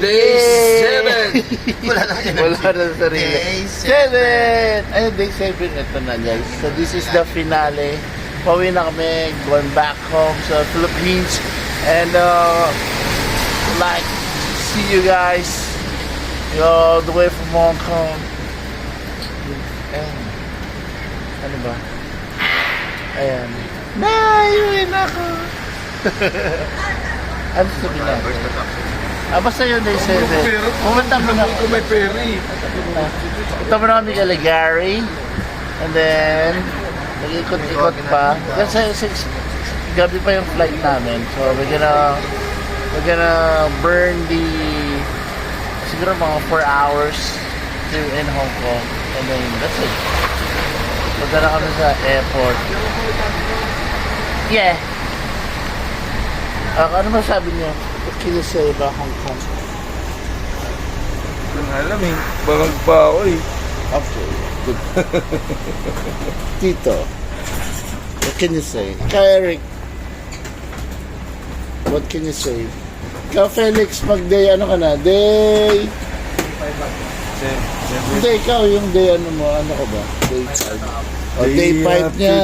Day 7! Wala na kayo. Wala na sa sarili. Day 7! Ay, day 7 ito na guys. So this is the finale. Pauwi na kami, going back home sa Philippines. And like, see you guys. All the way from Hong Kong. Ayan. Ano ba? Ayan. Uwi na ako. Ano sabihin natin? Basta yun day 7. Pumunta mo na. Kung may ferry. Punta mo na kami kay Gary. And then, nag-ikot-ikot pa. Kasi gabi pa yung flight namin. So, we're gonna burn the siguro mga 4 hours here in Hong Kong. And then, that's it. Punta na kami sa airport. Yeah. Ano masabi niyo? What can you say about Hong Kong? Ang alam eh. Bangag pa ako eh. Okay, good. Tito, what can you say? Ikaw, Eric, what can you say? Ikaw, Felix, mag-day, ano ka na? Day... Hindi, ikaw, yung day, ano mo, ano ka ba? Day 5. O, day 5 niya.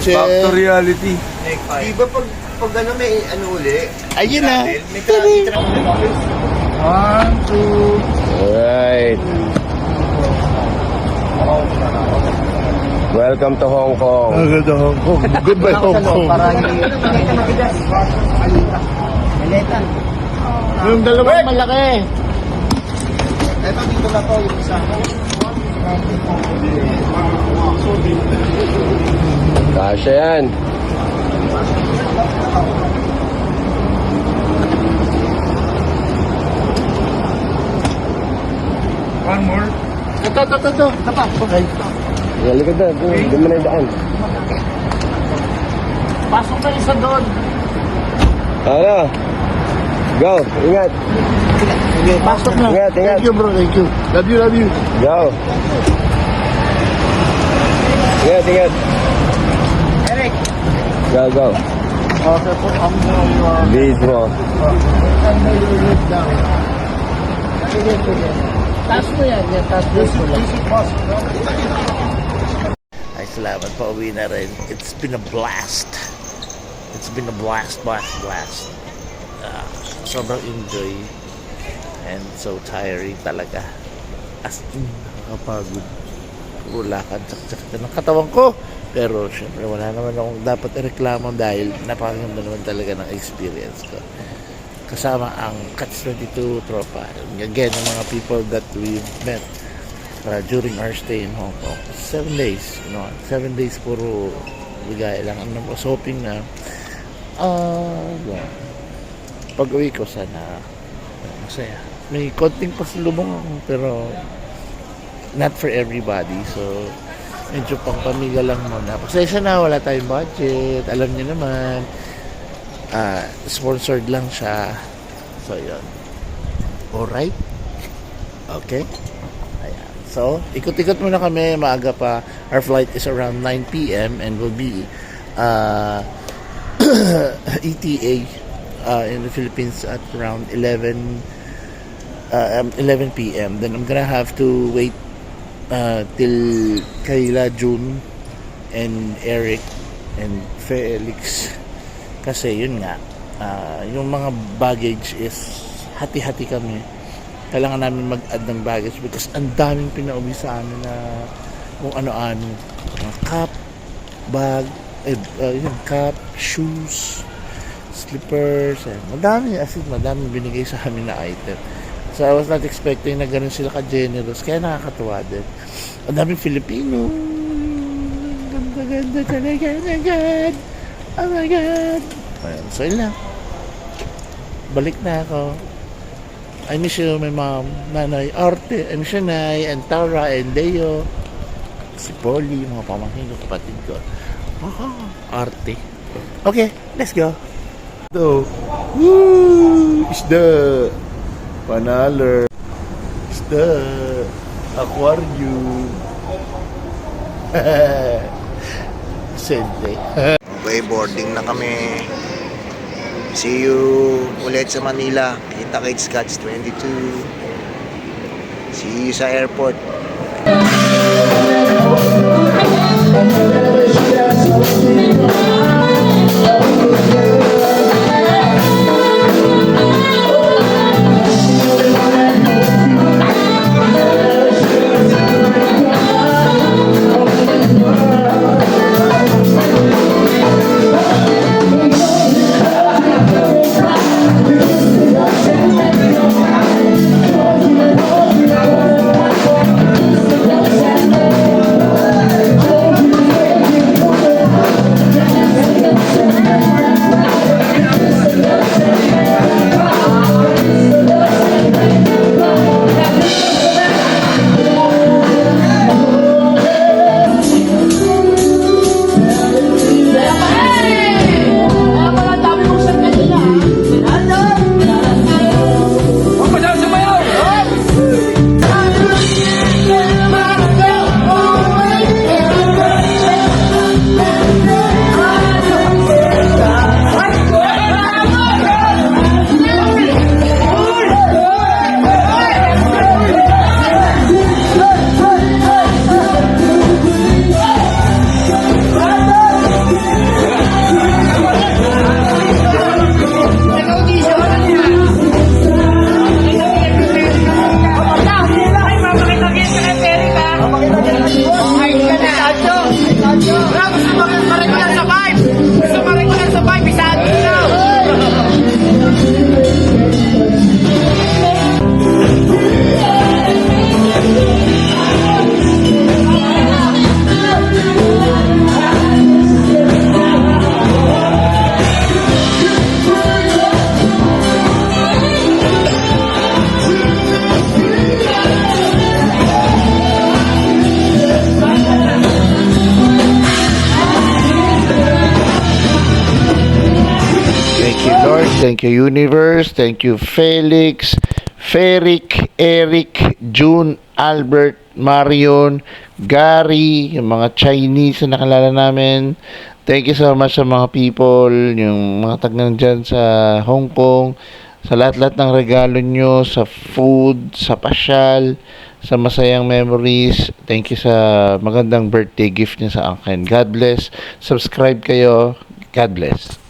Back to reality. Di ba pag ano may ano uli? Ayun na. May tra- 1, 2... Alright. Welcome to Hong Kong. Ganda Hong Kong. Goodbye Hong Kong. Yung dalawang malaki. Ito dito na to yung isa. Kasya yan. One more. Ito. Okay. Galikod na. Doon mo na yung daan. Pasok na isa doon. Ano? Go. Ingat. Sige, pasok na. Ingat. Thank you bro, thank you. Love you. Go. Ingat. Eric. Go. Okay po, ang Lead mo. Sige. Taas mo yan, taas mo lang. Ay, salamat pa, uwi na rin. It's been a blast. Sobrang enjoy. And so tiring talaga. As in, nakapagod. Puro lakad, sakit ng katawan ko. Pero syempre wala naman akong dapat ireklamo dahil napakaganda naman talaga ng experience ko. Kasama ang Catch 22 tropa. Again, yung mga people that we met during our stay in Hong Kong. 7 days, 7 days puro ligaya lang. I was hoping na pag uwi ko sana masaya. May konting pasalubong ako pero not for everybody. So medyo pang pamilya lang muna. Pasensya na, wala tayong budget. Alam niyo naman, sponsored lang siya. So yun. Alright. Okay. Ayan. So ikot-ikot muna kami. Maaga pa. Our flight is around 9 p.m. and will be ETA in the Philippines at around 11 p.m. Then I'm gonna have to wait till Kayla, June, and Eric, and Felix. Kasi yun nga, yung mga baggage is hati-hati kami. Kailangan namin mag-add ng baggage because ang daming pinauwi sa amin na kung ano-ano. Cup, bag, cup, shoes, slippers, madami binigay sa amin na item. So I was not expecting na ganun sila ka-generous. Kaya nakakatuwa din. Ang daming Filipino. Ganda talaga. Oh my God. Ayan. So yun lang. Balik na ako. I miss you, my mom, nanay, Arte, and Shanay, and Tara, and Deo. Si Polly, mga pamangkin ko, kapatid ko. Arte. Okay, let's go. Woo! Isda. Panaler. Isda. Aquarium. Sente. Okay, boarding na kami. See you ulit sa Manila. Kita-kits Catch 22. See you sa airport. Thank you, Universe. Thank you, Felix, Feric, Eric, June, Albert, Marion, Gary, yung mga Chinese na nakalala namin. Thank you so much sa mga people, yung mga tagnan dyan sa Hong Kong, sa lahat-lahat ng regalo nyo, sa food, sa pasyal, sa masayang memories. Thank you sa magandang birthday gift niya sa akin. God bless. Subscribe kayo. God bless.